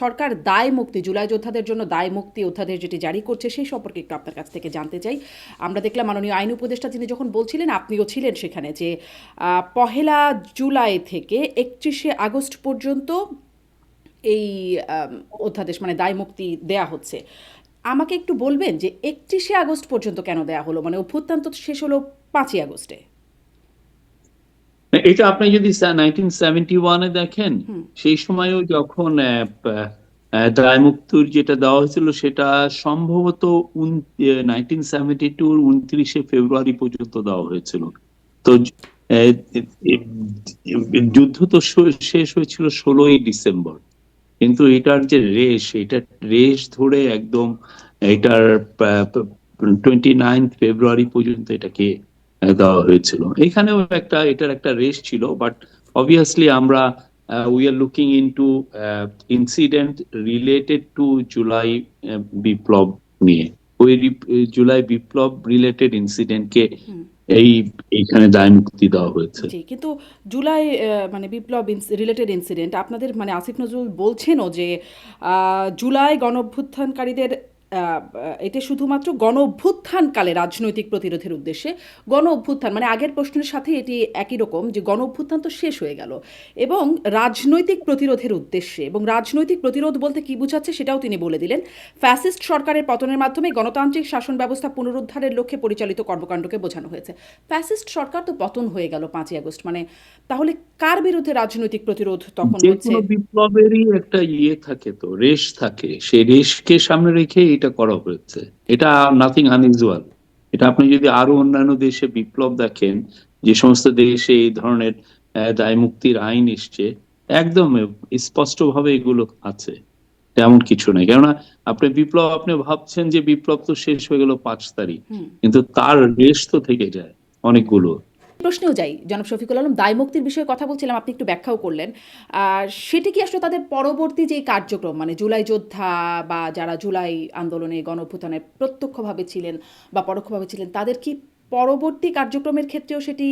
সরকার দায় মুক্তি, জুলাই যোদ্ধাদের জন্য দায় মুক্তি অধ্যাদেশ যেটি জারি করছে সেই সম্পর্কে একটু আপনার কাছ থেকে জানতে চাই। আমরা দেখলাম মাননীয় আইন উপদেষ্টা তিনি যখন বলছিলেন, আপনিও ছিলেন সেখানে, যে পহেলা জুলাই থেকে 31শে আগস্ট পর্যন্ত এই অধ্যাদেশ মানে দায় মুক্তি দেয়া হচ্ছে। আমাকে একটু বলবেন যে 31শে আগস্ট পর্যন্ত কেন দেয়া হলো? মানে অভ্যুত্থান তো শেষ হলো 5ই আগস্টে। এটা আপনি যদি 1971-এ দেখেন, সেই সময়ও যখন দায়মুক্তির যেটা দেওয়া হয়েছিল সেটা সম্ভবত 1972 29শে ফেব্রুয়ারি পর্যন্ত দেওয়া হয়েছিল। তো আহ, যুদ্ধ তো শেষ হয়েছিল 16ই ডিসেম্বর, কিন্তু এটার রেশ ধরে একদম এটার 29 ফেব্রুয়ারি পর্যন্ত এটাকে দেওয়া হয়েছিল। এখানেও এটার একটা রেশ ছিল, বাট অবভিয়াসলি আমরা we are looking into incident related to July বিপ্লব নিয়ে। জুলাই বিপ্লব রিলেটেড ইনসিডেন্টকে এই এইখানে দায় মুক্তি দেওয়া হয়েছে। জি, কিন্তু জুলাই মানে বিপ্লব রিলেটেড ইনসিডেন্ট আপনাদের মানে আসিফ নজরুল বলছেনও যে জুলাই গণঅভ্যুত্থানকারীদের এটা শুধুমাত্র গণ অভ্যুত্থানকালে রাজনৈতিক প্রতিরোধের উদ্দেশ্যে। গণ অভ্যুত্থান মানে আগের প্রশ্নের সাথে এটি একই রকম, যে গণ অভ্যুত্থান তো শেষ হয়ে গেল, এবং রাজনৈতিক প্রতিরোধের উদ্দেশ্যে, এবং রাজনৈতিক প্রতিরোধ বলতে কি বোঝাচ্ছে সেটাও তিনি বলে দিলেন। ফ্যাসিস্ট সরকারের পতনের মাধ্যমে গণতান্ত্রিক শাসন ব্যবস্থা পুনরুদ্ধারের লক্ষ্যে পরিচালিত কর্মকাণ্ডকে বোঝানো হয়েছে। ফ্যাসিস্ট সরকার তো পতন হয়ে গেল 5ই আগস্ট, মানে তাহলে কার বিরুদ্ধে রাজনৈতিক প্রতিরোধ তখন যে হচ্ছে? কোনো বিপ্লবেরই একটা থাকে, তো রেশ থাকে, সেই রেশকে সামনে রেখে এটা করা হয়েছে। এটা নাথিং আনইউজুয়াল। এটা আপনি যদি আরো অন্যান্য দেশে বিপ্লব দেখেন, যে সমস্ত দেশে এই ধরনের দায় মুক্তির আইন এসছে, একদম স্পষ্ট ভাবে এগুলো আছে। তেমন কিছু নাই, কেননা আপনি ভাবছেন যে বিপ্লব তো শেষ হয়ে গেল 5 তারিখ, কিন্তু তার রেশ তো থেকে যায় অনেকগুলো। প্রশ্নেও যাই, জনাব শফিকুল আলম, দায় মুক্তির বিষয়ে কথা বলছিলাম, আপনি একটু ব্যাখ্যাও করলেন। আর সেটি কি আসলে তাদের পরবর্তী যে কার্যক্রম, মানে জুলাই যোদ্ধা বা যারা জুলাই আন্দোলনে গণ অভ্যুত্থানে প্রত্যক্ষভাবে ছিলেন বা পরোক্ষভাবে ছিলেন, তাদের কি পরবর্তী কার্যক্রমের ক্ষেত্রেও সেটি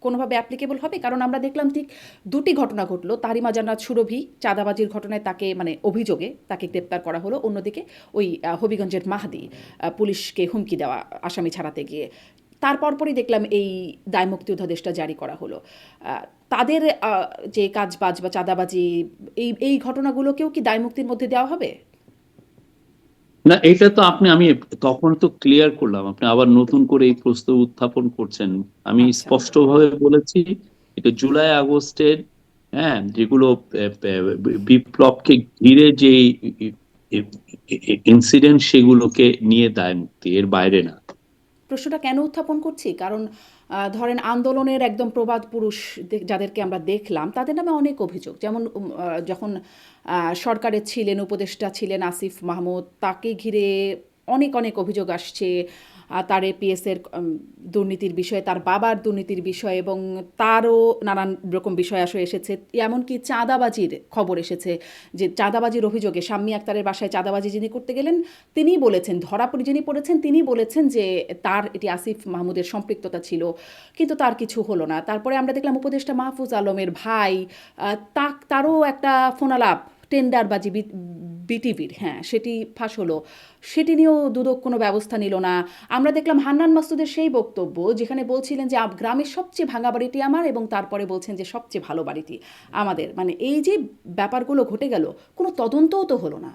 কোনোভাবে অ্যাপ্লিকেবল হবে? কারণ আমরা দেখলাম ঠিক দুটি ঘটনা ঘটলো। তারিমা জান্নাত সুরভি চাঁদাবাজির ঘটনায় তাকে মানে অভিযোগে তাকে গ্রেপ্তার করা হলো, অন্যদিকে ওই হবিগঞ্জের মাহাদি পুলিশকে হুমকি দেওয়া আসামি ছাড়াতে গিয়ে। তারপর পরই দেখলাম এই দায়মুক্তি অধ্যাদেশটা জারি করা হলো। তাদের যে কাজবাজ বা চাঁদাবাজি, এই ঘটনাগুলোকেও কি দায়মুক্তির মধ্যে দেওয়া হবে? না, এটা তো আমি তখন তো ক্লিয়ার করলাম, আপনি আবার নতুন করে এই প্রশ্ন উত্থাপন করছেন। আমি আচ্ছা। স্পষ্টভাবে বলেছি, এটা জুলাই আগস্টের, হ্যাঁ, যেগুলো বিপ্লবকে ঘিরে যে ইনসিডেন্ট, সেগুলোকে নিয়ে দায় মুক্তি, এর বাইরে না। প্রশ্নটা কেন উত্থাপন করছি, কারণ ধরেন আন্দোলনের একদম প্রবাদ পুরুষ যাদেরকে আমরা দেখলাম তাদের নামে অনেক অভিযোগ, যেমন যখন সরকারে ছিলেন, উপদেষ্টা ছিলেন আসিফ মাহমুদ, তাকে ঘিরে অনেক অনেক অভিযোগ আসছে। তার এপিএসের দুর্নীতির বিষয়ে, তার বাবার দুর্নীতির বিষয়ে, এবং তারও নানান রকম বিষয় আসলে এসেছে। এমনকি চাঁদাবাজির খবর এসেছে, যে চাঁদাবাজির অভিযোগে শাম্মী আক্তারের বাসায় চাঁদাবাজি যিনি করতে গেলেন, তিনিই বলেছেন, ধরা পড়ে যিনি পড়েছেন তিনি বলেছেন যে তার এটি আসিফ মাহমুদের সম্পৃক্ততা ছিল, কিন্তু তার কিছু হলো না। তারপরে আমরা দেখলাম উপদেষ্টা মাহফুজ আলমের ভাই, তারও একটা ফোনালাপ টেন্ডারবাজি বিটিভির, হ্যাঁ, সেটি ফাঁস হলো। সেটি নিয়েও দুদক কোনো ব্যবস্থা নিল না। আমরা দেখলাম হান্নান মাসুদের সেই বক্তব্য, যেখানে বলছিলেন যে গ্রামের সবচেয়ে ভাঙা বাড়িটি আমার, এবং তারপরে বলছেন যে সবচেয়ে ভালো বাড়িটি আমাদের। মানে এই যে ব্যাপারগুলো ঘটে গেল, কোনো তদন্তও তো হলো না।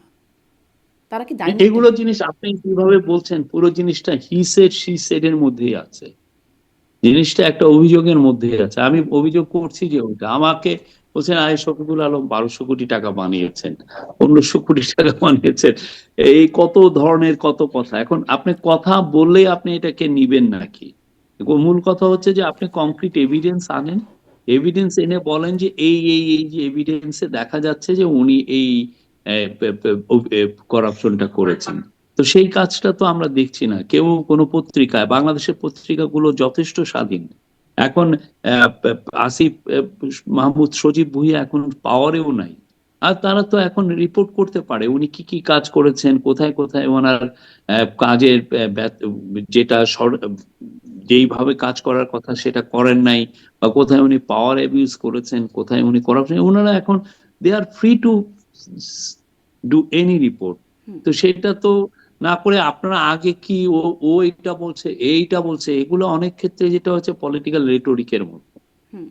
তারা কি দায়মুক্ত এগুলো হলো? জিনিস আপনি কিভাবে বলছেন, পুরো জিনিসটা হি সেড শি সেড এর মধ্যেই আছে। জিনিসটা একটা অভিযোগের মধ্যে আছে। আমি অভিযোগ করছি যে ওইটা আমাকে বলছেন আই শফিকুল আলম 1200 কোটি টাকা বানিয়েছেন, 1500 কোটি টাকা বানিয়েছেন, এই কত ধরনের কত কথা। এখন আপনি কথা বললে আপনি এটাকে নিবেন নাকি? মূল কথা হচ্ছে যে আপনি কংক্রিট এভিডেন্স আনেন, এভিডেন্স এনে বলেন যে এই যে এভিডেন্সে দেখা যাচ্ছে যে উনি এই করাপশনটা করেছেন। তো সেই কাজটা তো আমরা দেখছি না। কেউ কোনো পত্রিকায়, বাংলাদেশের পত্রিকাগুলো যথেষ্ট স্বাধীন এখন। আসিফ মাহমুদ সজীব ভুঁইয়া এখন পাওয়ারেও নাই, আর তারা তো এখন রিপোর্ট করতে পারে উনি কি কি কাজ করেছেন, কোথায় কোথায় ওনার কাজের যেটা যেইভাবে কাজ করার কথা সেটা করেন নাই, বা কোথায় উনি পাওয়ার অ্যাবিউজ করেছেন, কোথায় উনি করাপশন। ওনারা এখন they are free to do any report. তো সেটা তো না করে আপনারা আগে কি ও এইটা বলছে এইটা বলছে, এগুলো অনেক ক্ষেত্রে যেটা হচ্ছে পলিটিক্যাল রেটোরিকের মতো। হুম,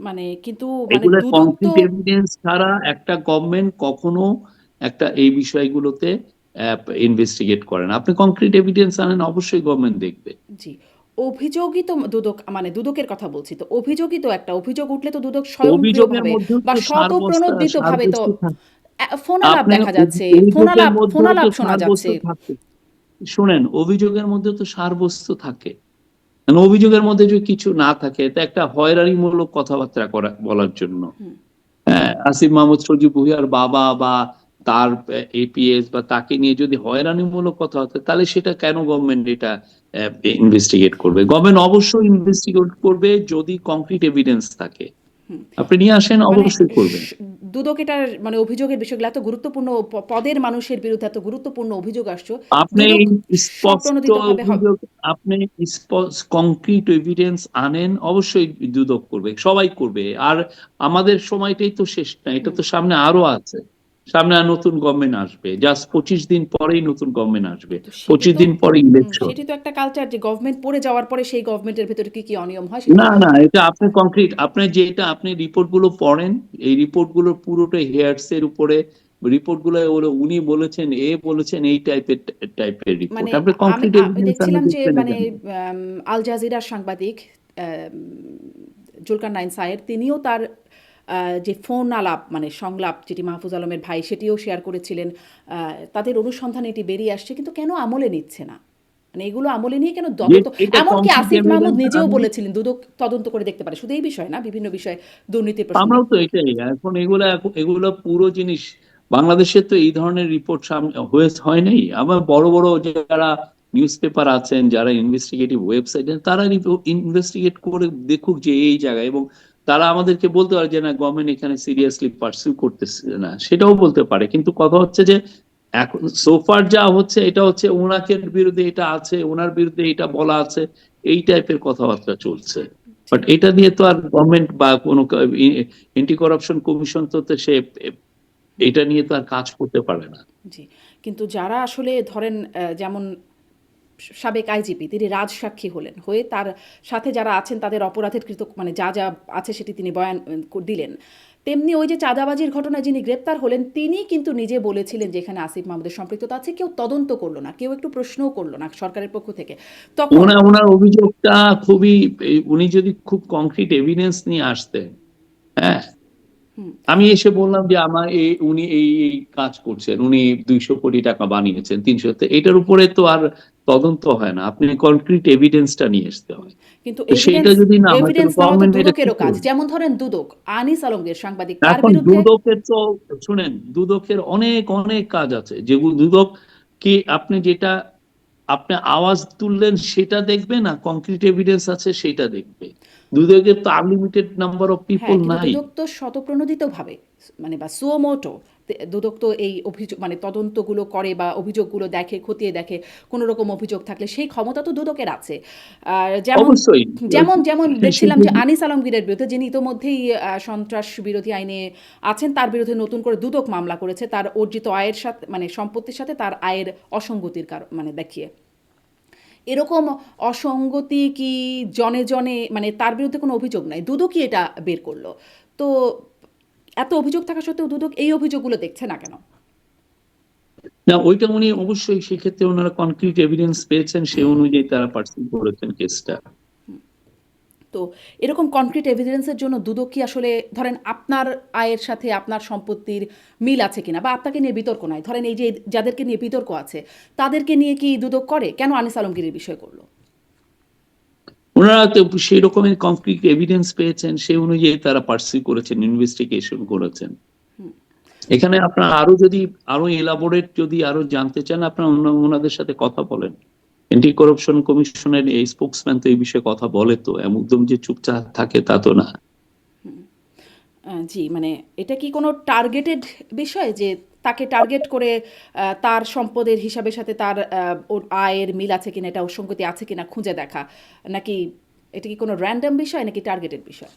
মানে কিন্তু মানে এগুলো দুদক তো কংক্রিট এভিডেন্স ছাড়া একটা গভর্নমেন্ট কখনো একটা এই বিষয়গুলোতে ইনভেস্টিগেট করে না। আপনি কংক্রিট এভিডেন্স আনেন, অবশ্যই গভর্নমেন্ট দেখবে। জি, অভিযোগই তো দুদক, মানে দুদকের কথা বলছি, তো অভিযোগই তো একটা অভিযোগ উঠলে তো দুদক অভিযোগের স্বয়ংক্রিয়ভাবে মধ্যেও বা তো স্বতঃপ্রণোদিতভাবে তো সারবস্তু থাকে। ফোনালাপ আপনি দেখা যাচ্ছে, অভিযোগের মধ্যেও তো ফোনালাপ শোনা সারবস্তু যাচ্ছে। থাকে। শোনেন, অভিযোগের মধ্যে তো সারবস্তু থাকে। কারণ অভিযোগের মধ্যে যদি কিছু না থাকে, এটা একটা হয়রানিমূলক কথাবার্তা বলার জন্য। হ্যাঁ, আসিফ মাহমুদ সজীব ভুঁইয়ার বাবা বা তার এপিএস বা তাকে নিয়ে যদি হয়রানিমূলক কথা হতো, তাহলে সেটা কেন গভর্নমেন্ট এটা ইনভেস্টিগেট করবে? গভর্নমেন্ট অবশ্যই ইনভেস্টিগেট করবে যদি কংক্রিট এভিডেন্স থাকে। আপনি নিয়ে আসেন, মানে অবশ্যই করবে। দুদক এটার মানে অভিযোগের বিষয়গুলো এত গুরুত্বপূর্ণ, পদের মানুষের বিরুদ্ধে এত গুরুত্বপূর্ণ অভিযোগ আসছে, আপনি দুদক স্পষ্ট স্বপ্রণোদিতভাবে হবে। অভিযোগ, আপনি কংক্রিট এভিডেন্স আনেন, অবশ্যই দুদক করবে, সবাই করবে। আর আমাদের সময়টাই তো শেষ না, এটা তো সামনে আরো আছে। সামনে আর নতুন গভর্নমেন্ট আসবে, জাস্ট 25 দিন পরেই নতুন গভর্নমেন্ট আসবে, তো সেটি 25 দিন পরে ইলেকশন। সেটি তো একটা কালচার যে গভর্নমেন্ট পড়ে যাওয়ার পরে সেই গভর্নমেন্টের ভেতরে কি কি অনিয়ম হয় সেটি। না না, এটা আপনি কংক্রিট, আপনি যেটা আপনি রিপোর্ট গুলো পড়েন, এই রিপোর্ট গুলো পুরোটাই হেয়ার্স এর উপরে। রিপোর্ট গুলো উনি বলেছেন, বলেছেন, এই টাইপের রিপোর্ট। মানে আপনি আমি কংক্রিট এভিডেন্স আনলে দেখছিলাম যে দেখবেন না মানে কেন? আল জাজিরার সাংবাদিক জুলকার নাইন সায়ের, তিনিও তার যে ফোন আলাপ মানে সংলাপ যেটি মাহফুজ আলমের ভাই সেটিও শেয়ার করেছিলেন। তাদের অনুসন্ধানে এটি বেরিয়ে আসছে, কিন্তু কেন আমলে নিচ্ছে না, মানে এগুলো আমলে নিয়ে কেন তদন্ত। এটা এমনকি কংক্রিট আসিফ মাহমুদ এভিডেন্স নিজেও আনলে, বলেছিলেন দুদক তদন্ত করে দেখতে পারে, শুধু এই বিষয় না, বিভিন্ন বিষয় দুর্নীতির প্রসঙ্গে। আমরাও তো এটাই এখন এগুলো পুরো জিনিস। বাংলাদেশে তো এই ধরনের রিপোর্ট সামনে হয় নাই। আবার বড় বড় যারা নিউজ পেপার আছেন, যারা ইনভেস্টিগেটিভ ওয়েবসাইট, তারা ইনভেস্টিগেট করে দেখুক যে এই জায়গায়, এবং তারা আমাদেরকে বলতে পারে যে না, গভর্নমেন্ট এখানে সিরিয়াসলি পার্সিউ করতেছে না, সেটাও বলতে পারে। কিন্তু কথা হচ্ছে যে এখন সোফার যা হচ্ছে, এটা হচ্ছে ওনাকে বিরুদ্ধে এটা আছে, ওনার বিরুদ্ধে এটা বলা আছে, এই টাইপের কথাবার্তা চলছে। জি, বাট এটা দিয়ে তো আর গভর্নমেন্ট বা কোনো এন্টি করাপশন কমিশন তো সে এটা নিয়ে তো আর কাজ করতে পারে না। জি। কিন্তু যারা আসলে ধরেন যেমন সাবেক আইজিপি তিনি রাজসাক্ষী হলেন, হয়ে তার সাথে যারা আছেন তাদের অপরাধের কৃত মানে যা যা আছে সেটি তিনি বয়ান দিলেন। তেমনি ওই যে চাঁদাবাজির ঘটনায় যিনি গ্রেপ্তার হলেন তিনি কিন্তু নিজে বলেছিলেন যে এখানে আসিফ মাহমুদের সম্পৃক্ততা আছে, কেউ তদন্ত করলো না, কেউ একটু প্রশ্নও করলো না সরকারের পক্ষ থেকে তখন। ওনার অভিযোগটা খুবই, উনি যদি খুব কংক্রিট এভিডেন্স নিয়ে আসতেন, হ্যাঁ, আমি এসে বললাম যে আমার উনি এই কাজ করছেন, উনি 200 কোটি টাকা বানিয়েছেন, 300, এটার উপরে তো আর তদন্ত হয় না। আপনি কংক্রিট এভিডেন্সটা নিয়ে আসতে হয়। কিন্তু তো সেইটা এভিডেন্স যদি না হয়, তাহলে এভিডেন্স নেওয়া তো গভর্নমেন্ট এটা কি দুদকেরও কাজ, করবে? যেমন ধরেন দুদক আনিস আলমগীর সাংবাদিক তার এখন বিরুদ্ধে। দুদকের তো, শুনেন, দুদকের অনেক অনেক কাজ আছে, যেগুলো দুদক কি, আপনি যেটা আপনি আওয়াজ তুললেন সেটা দেখবে না, কংক্রিট এভিডেন্স আছে সেটা দেখবে। দুদকের তো আনলিমিটেড নাম্বার অফ হ্যাঁ, পিপল কিন্তু নাই। দুদক তো স্বতঃপ্রণোদিতভাবে মানে বা সুমোটো দুদক তো এই অভিযোগ মানে তদন্তগুলো করে বা অভিযোগগুলো দেখে, খতিয়ে দেখে, কোনো রকম অভিযোগ থাকলে সেই ক্ষমতা তো দুদকের আছে। আর যেমন অবশ্যই। যেমন যেমন দেখছিলাম যে সেটা আনিস আলমগীরের বিরুদ্ধে, যিনি ইতোমধ্যেই সন্ত্রাস বিরোধী আইনে আছেন, তার বিরুদ্ধে নতুন করে দুদক মামলা করেছে তার অর্জিত আয়ের সাথে মানে সম্পত্তির সাথে তার আয়ের অসঙ্গতির কারণ মানে দেখিয়ে। এরকম অসঙ্গতি কি জনে জনে, মানে তার বিরুদ্ধে কোনো অভিযোগ নাই, দুদকই এটা বের করলো। তো এত অভিযোগ থাকা সত্ত্বেও দুদক এই অভিযোগগুলো দেখছে না কেন? না, ওইটা উনি অবশ্যই, সেক্ষেত্রে ওনারা কনক্রিট এভিডেন্স পেয়েছেন, সেই অনুযায়ী তারা পার্সিউ করেছেন কেসটা। তো এরকম কনক্রিট এভিডেন্সের জন্য দুদক কি আসলে ধরেন আপনার আয়ের সাথে আপনার সম্পত্তির মিল আছে কিনা, বা আপনাকে নিয়ে বিতর্ক নাই, ধরেন এই যে যাদেরকে নিয়ে বিতর্ক আছে তাদেরকে নিয়ে কি দুদক করে, কেন আনিস আলমগীরের বিষয় করলো? ওনারা তো সেই রকমের কনক্রিট এভিডেন্স পেয়েছেন, সেই অনুযায়ী তারা পার্সিউ করেছেন, ইনভেস্টিগেশন করেছেন। এখানে আপনার আরো যদি আরো এলাবোরেট যদি আরো জানতে চান, আপনার ওনাদের সাথে কথা বলেন। অ্যান্টি করাপশন কমিশনের এই স্পোকসম্যান তো এই বিষয়ে কথা বলে, তো একদম যে চুপচাপ থাকে তা তো না। জি, মানে এটা কি কোনো টার্গেটেড বিষয় যে তাকে টার্গেট করে তার সম্পদের হিসাবের সাথে তার ওর আয়ের মিল আছে কিনা, এটা অসঙ্গতি আছে কিনা খুঁজে দেখা, নাকি এটা কি কোনো র্যান্ডম বিষয় নাকি টার্গেটেড বিষয়?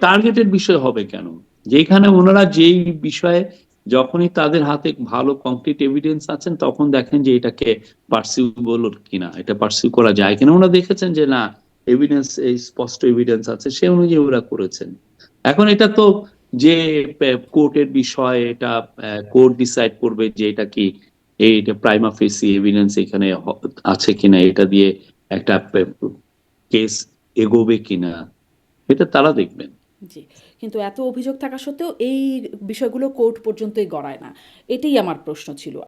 টার্গেটেড বিষয় হবে কেন? যেখানে ওনারা যেই বিষয়ে যখনই তাদের হাতে ভালো কংক্রিট এভিডেন্স আছেন তখন দেখেন যে এটাকে পার্সিউবল কিনা, এটা পার্সিউ করা যায় কিনা। ওরা দেখেছেন যে না, এভিডেন্স, এই স্পষ্ট এভিডেন্স আছে, সে অনুযায়ী ওরা করেছেন। এখন এটা তো যে কোর্টের বিষয়, এটা কোর্ট ডিসাইড করবে যে এটা কি, এইটা প্রাইমা ফেসি এভিডেন্স এখানে আছে কিনা, এটা দিয়ে একটা কেস এগোবে কিনা, এটা তারা দেখবেন। জি। কিন্তু এত অভিযোগ থাকা সত্ত্বেও এই বিষয়গুলো কোর্ট পর্যন্তই গড়ায় না। এটাই আমার প্রশ্ন ছিল।